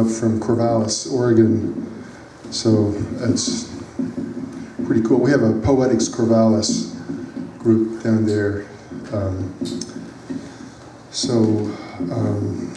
from Corvallis, Oregon. So it's pretty cool. We have a Poetics Corvallis group down there.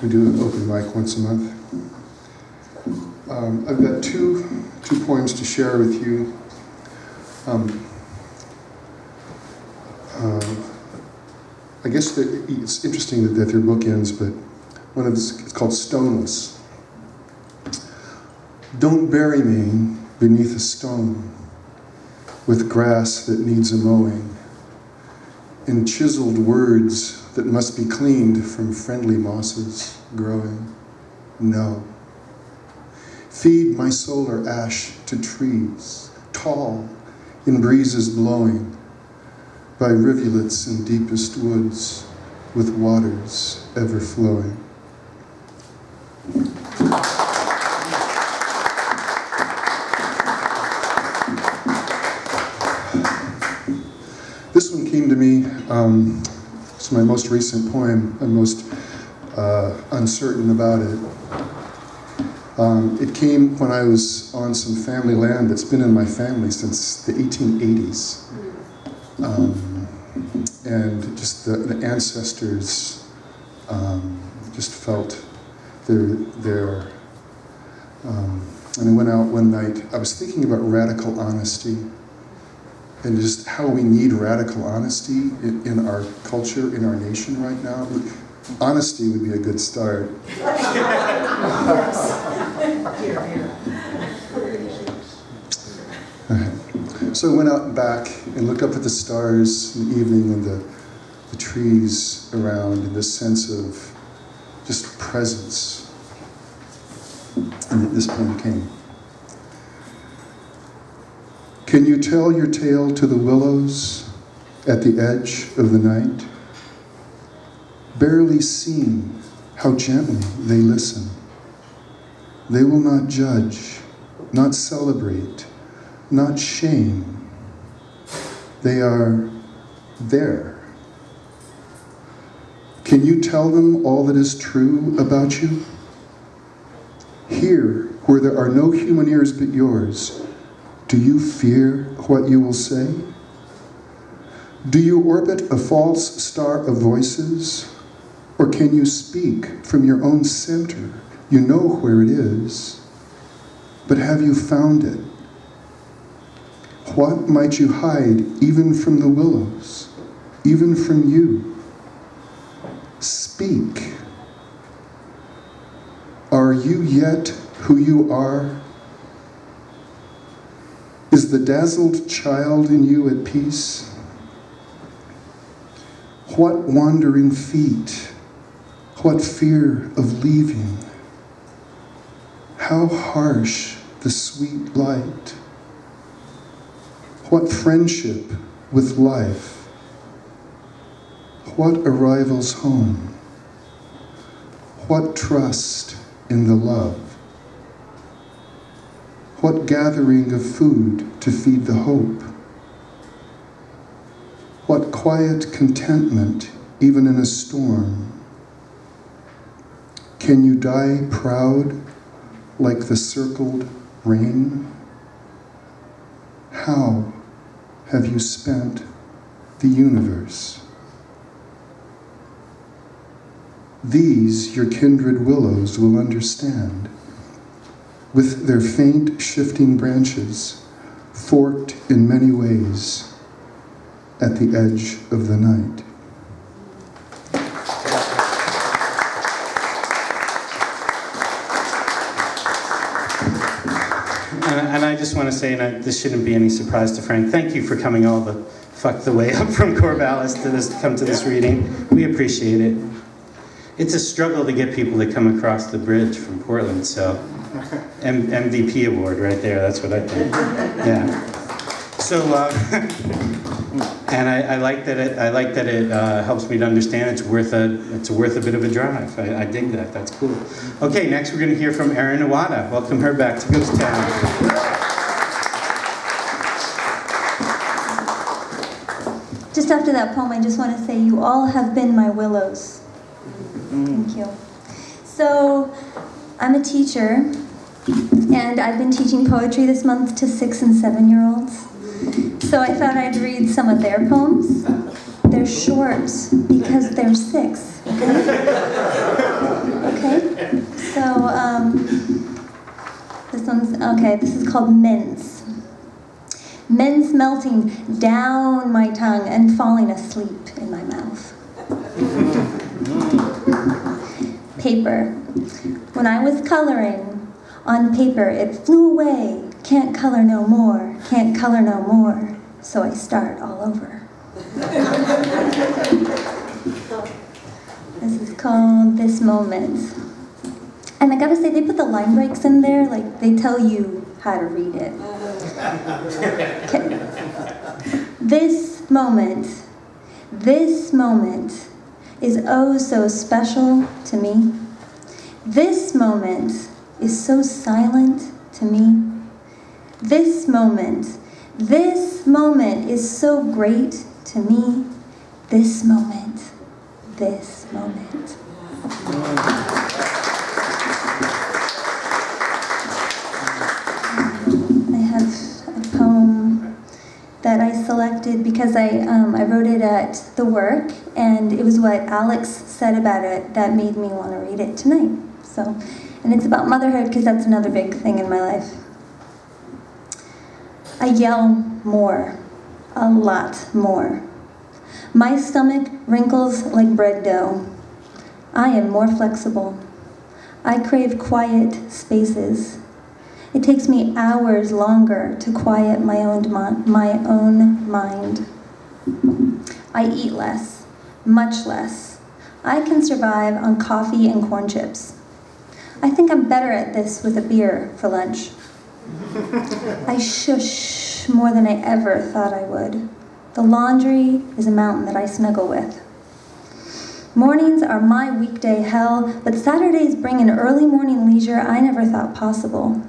We do an open mic once a month. I've got two poems to share with you. I guess that it's interesting that they're bookends, but one of it's called Stoneless. Don't bury me beneath a stone with grass that needs a mowing and chiseled words that must be cleaned from friendly mosses growing. No. Feed my solar ash to trees, tall in breezes blowing, by rivulets in deepest woods, with waters ever flowing. This one came to me, it's my most recent poem. I'm most uncertain about it. It came when I was on some family land that's been in my family since the 1880s. And just the ancestors just felt their and I went out one night. I was thinking about radical honesty and just how we need radical honesty in our culture, in our nation right now. Honesty would be a good start. So I went out and back and looked up at the stars in the evening and the trees around and this sense of just presence. And this poem came. Can you tell your tale to the willows at the edge of the night? Barely seen how gently they listen. They will not judge, not celebrate, not shame. They are there. Can you tell them all that is true about you? Here, where there are no human ears but yours, do you fear what you will say? Do you orbit a false star of voices? Or can you speak from your own center? You know where it is, but have you found it? What might you hide even from the willows, even from you? Speak. Are you yet who you are? Is the dazzled child in you at peace? What wandering feet? What fear of leaving? How harsh the sweet light? What friendship with life? What arrivals home? What trust in the love? What gathering of food to feed the hope? What quiet contentment even in a storm? Can you die proud like the circled rain? How have you spent the universe? These your kindred willows will understand, with their faint shifting branches, forked in many ways at the edge of the night. And I just want to say, and this shouldn't be any surprise to Frank, thank you for coming all the way up from Corvallis to come to this reading. We appreciate it. It's a struggle to get people to come across the bridge from Portland, so MVP award right there, that's what I think. Yeah. So, and I like that it helps me to understand it's worth a bit of a drive. I dig that. That's cool. Okay, next we're going to hear from Erin Iwata. Welcome her back to Ghost Town. Just after that poem, I just want to say, you all have been my willows. Thank you. So, I'm a teacher, and I've been teaching poetry this month to 6 and 7-year-olds. So I thought I'd read some of their poems. They're short because they're 6. Okay? So, this is called Mince. Mince melting down my tongue and falling asleep in my mouth. Paper. When I was coloring on paper, it flew away. Can't color no more, can't color no more. So I start all over. This is called This Moment. And I gotta say, they put the line breaks in there, like they tell you how to read it. Okay. This moment is oh so special to me. This moment is so silent to me. This moment is so great to me. This moment. I have a poem that I selected because I wrote it at the work, and it was what Alex said about it that made me want to read it tonight. So, and it's about motherhood because that's another big thing in my life. I yell more, a lot more. My stomach wrinkles like bread dough. I am more flexible. I crave quiet spaces. It takes me hours longer to quiet my own mind. I eat less, much less. I can survive on coffee and corn chips. I think I'm better at this with a beer for lunch. I shush more than I ever thought I would. The laundry is a mountain that I snuggle with. Mornings are my weekday hell, but Saturdays bring an early morning leisure I never thought possible.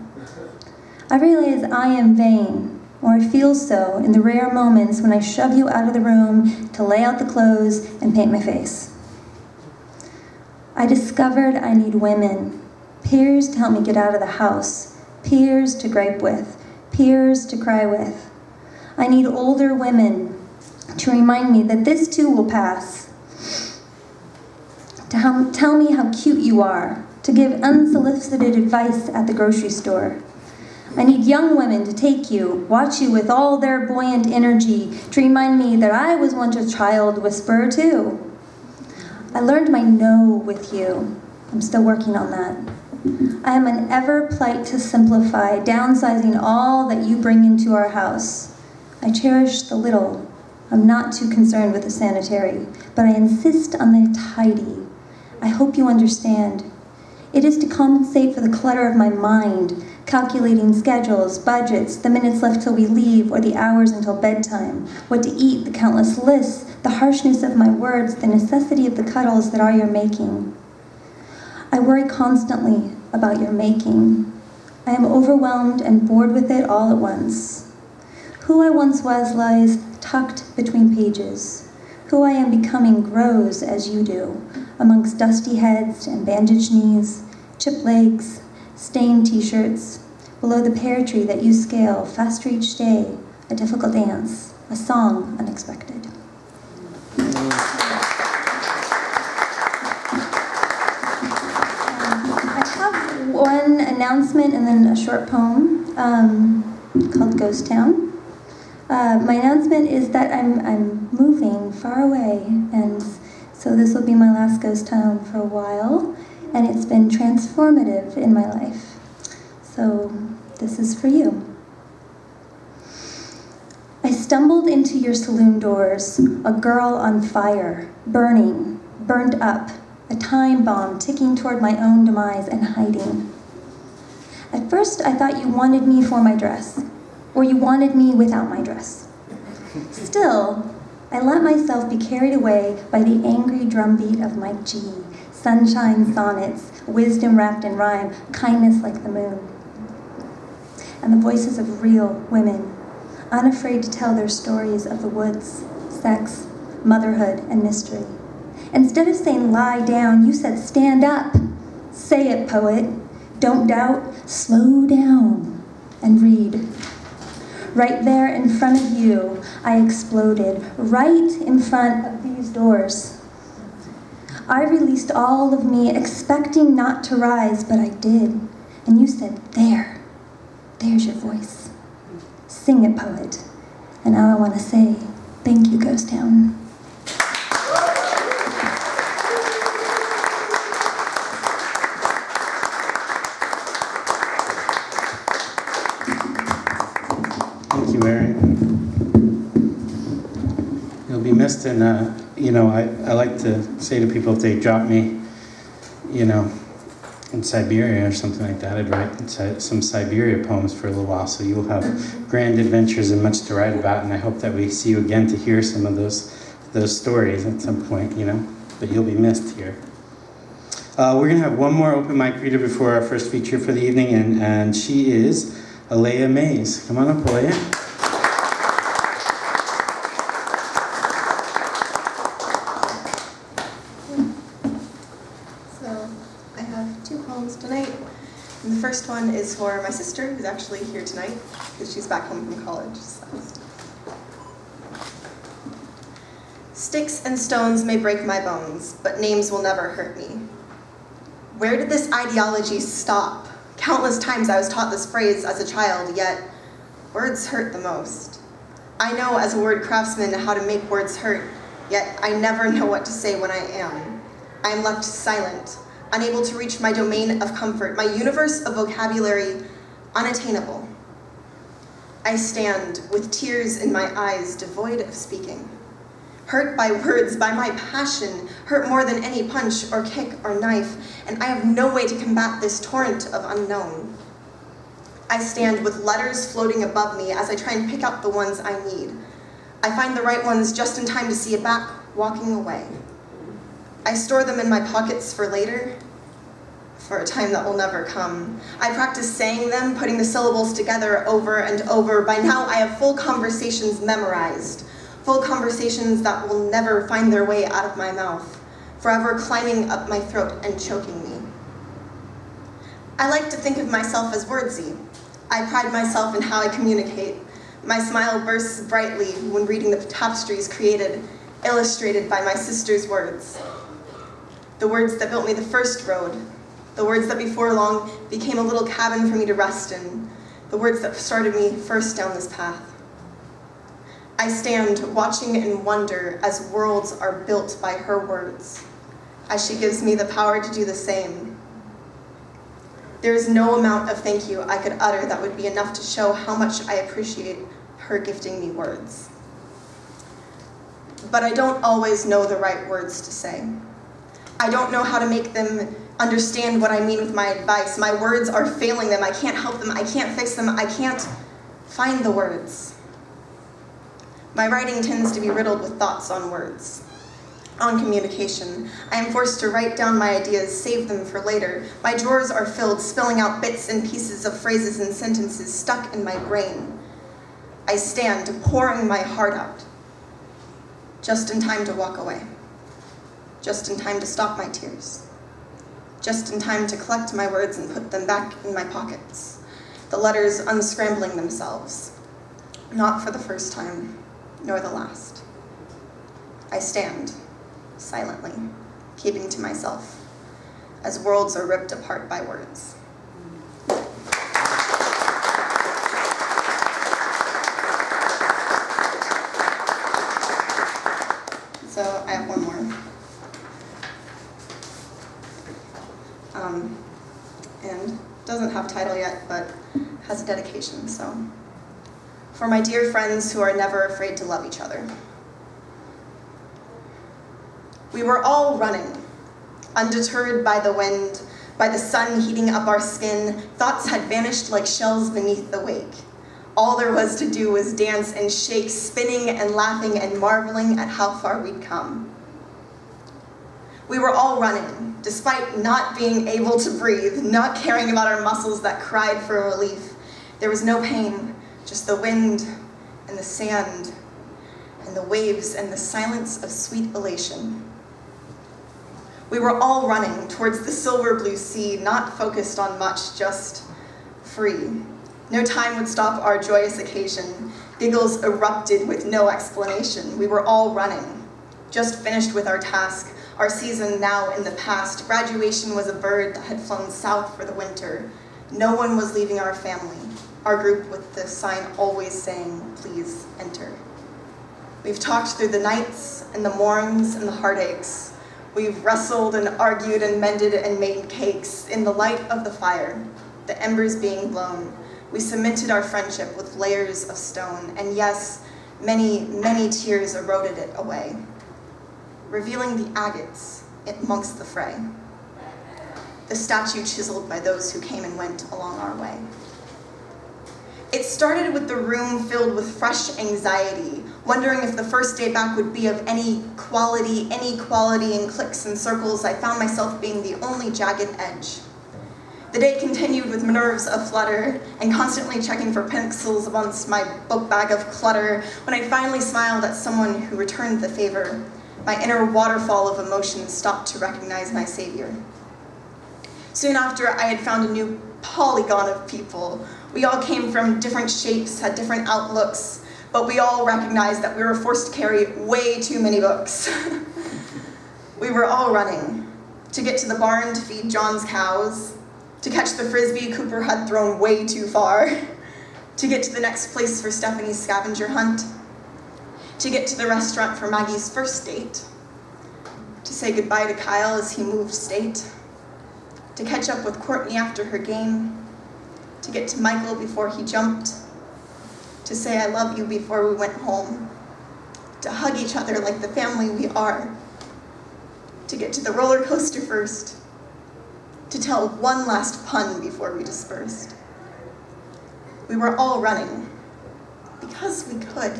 I realize I am vain, or I feel so in the rare moments when I shove you out of the room to lay out the clothes and paint my face. I discovered I need women, peers to help me get out of the house, peers to gripe with, peers to cry with. I need older women to remind me that this too will pass, to tell me how cute you are, to give unsolicited advice at the grocery store. I need young women to take you, watch you with all their buoyant energy, to remind me that I was once a child whisperer too. I learned my no with you. I'm still working on that. I am an ever plight to simplify, downsizing all that you bring into our house. I cherish the little. I'm not too concerned with the sanitary, but I insist on the tidy. I hope you understand. It is to compensate for the clutter of my mind, calculating schedules, budgets, the minutes left till we leave, or the hours until bedtime, what to eat, the countless lists, the harshness of my words, the necessity of the cuddles that are your making. I worry constantly about your making. I am overwhelmed and bored with it all at once. Who I once was lies tucked between pages. Who I am becoming grows as you do, amongst dusty heads and bandaged knees, chipped legs, stained t-shirts, below the pear tree that you scale, faster each day, a difficult dance, a song unexpected. I have one announcement and then a short poem called Ghost Town. My announcement is that I'm moving far away, and so this will be my last ghost town for a while, and it's been transformative in my life. So this is for you. I stumbled into your saloon doors, a girl on fire, burning, burned up, a time bomb ticking toward my own demise and hiding. At first, I thought you wanted me for my dress, or you wanted me without my dress. Still, I let myself be carried away by the angry drumbeat of Mike G, sunshine sonnets, wisdom wrapped in rhyme, kindness like the moon. And the voices of real women, unafraid to tell their stories of the woods, sex, motherhood, and mystery. Instead of saying lie down, you said stand up. Say it, poet. Don't doubt, slow down and read. Right there in front of you, I exploded, right in front of these doors. I released all of me, expecting not to rise, but I did. And you said, there's your voice. Sing it, poet. And now I want to say, thank you, Ghost Town. Thank you, Erin. You'll be missed, and I like to say to people if they drop me, in Siberia or something like that, I'd write some Siberia poems for a little while, so you'll have grand adventures and much to write about, and I hope that we see you again to hear some of those stories at some point, but you'll be missed here. We're gonna have one more open mic reader before our first feature for the evening, and she is Alea Mays. Come on up, Alea. So I have two poems tonight. And the first one is for my sister, who's actually here tonight, because she's back home from college. So. Sticks and stones may break my bones, but names will never hurt me. Where did this ideology stop? Countless times I was taught this phrase as a child, yet words hurt the most. I know as a word craftsman how to make words hurt, yet I never know what to say when I am. I am left silent, unable to reach my domain of comfort, my universe of vocabulary unattainable. I stand with tears in my eyes, devoid of speaking. Hurt by words, by my passion, hurt more than any punch or kick or knife, and I have no way to combat this torrent of unknown. I stand with letters floating above me as I try and pick up the ones I need. I find the right ones just in time to see it back walking away. I store them in my pockets for later, for a time that will never come. I practice saying them, putting the syllables together over and over. By now I have full conversations memorized. Full conversations that will never find their way out of my mouth, forever climbing up my throat and choking me. I like to think of myself as wordsy. I pride myself in how I communicate. My smile bursts brightly when reading the tapestries created, illustrated by my sister's words. The words that built me the first road, the words that before long became a little cabin for me to rest in, the words that started me first down this path. I stand watching in wonder as worlds are built by her words, as she gives me the power to do the same. There is no amount of thank you I could utter that would be enough to show how much I appreciate her gifting me words. But I don't always know the right words to say. I don't know how to make them understand what I mean with my advice. My words are failing them. I can't help them. I can't fix them. I can't find the words. My writing tends to be riddled with thoughts on words, on communication. I am forced to write down my ideas, save them for later. My drawers are filled, spilling out bits and pieces of phrases and sentences stuck in my brain. I stand, pouring my heart out, just in time to walk away, just in time to stop my tears, just in time to collect my words and put them back in my pockets, the letters unscrambling themselves, not for the first time, nor the last. I stand, silently, keeping to myself, as worlds are ripped apart by words. So I have one more. And doesn't have title yet, but has a dedication, so. For my dear friends who are never afraid to love each other. We were all running, undeterred by the wind, by the sun heating up our skin. Thoughts had vanished like shells beneath the wake. All there was to do was dance and shake, spinning and laughing and marveling at how far we'd come. We were all running, despite not being able to breathe, not caring about our muscles that cried for relief. There was no pain, just the wind and the sand and the waves and the silence of sweet elation. We were all running towards the silver blue sea, not focused on much, just free. No time would stop our joyous occasion. Giggles erupted with no explanation. We were all running, just finished with our task, our season now in the past. Graduation was a bird that had flown south for the winter. No one was leaving our family, our group with the sign always saying, "Please enter." We've talked through the nights and the mornings and the heartaches. We've wrestled and argued and mended and made cakes in the light of the fire, the embers being blown. We cemented our friendship with layers of stone, and yes, many, many tears eroded it away, revealing the agates amongst the fray, the statue chiseled by those who came and went along our way. It started with the room filled with fresh anxiety, wondering if the first day back would be of any quality, in cliques and circles. I found myself being the only jagged edge. The day continued with nerves aflutter and constantly checking for pixels amongst my book bag of clutter. When I finally smiled at someone who returned the favor, my inner waterfall of emotions stopped to recognize my savior. Soon after, I had found a new polygon of people. We all came from different shapes, had different outlooks, but we all recognized that we were forced to carry way too many books. We were all running to get to the barn to feed John's cows, to catch the frisbee Cooper had thrown way too far, to get to the next place for Stephanie's scavenger hunt, to get to the restaurant for Maggie's first date, to say goodbye to Kyle as he moved state, to catch up with Courtney after her game, to get to Michael before he jumped, to say I love you before we went home, to hug each other like the family we are, to get to the roller coaster first, to tell one last pun before we dispersed. We were all running because we could.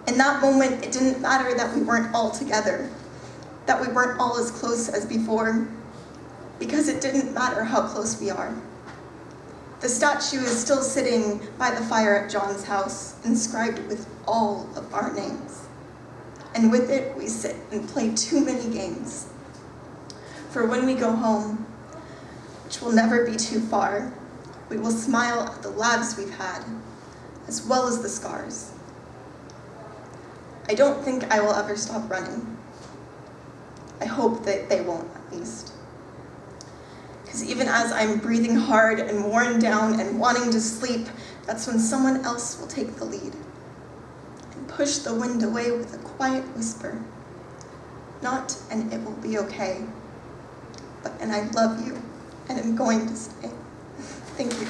In that moment, it didn't matter that we weren't all together, that we weren't all as close as before, because it didn't matter how close we are. The statue is still sitting by the fire at John's house, inscribed with all of our names. And with it, we sit and play too many games. For when we go home, which will never be too far, we will smile at the laughs we've had, as well as the scars. I don't think I will ever stop running. I hope that they won't, at least. Because even as I'm breathing hard and worn down and wanting to sleep, that's when someone else will take the lead and push the wind away with a quiet whisper. Not an "it will be okay," but an "I love you and I'm going to stay." Thank you.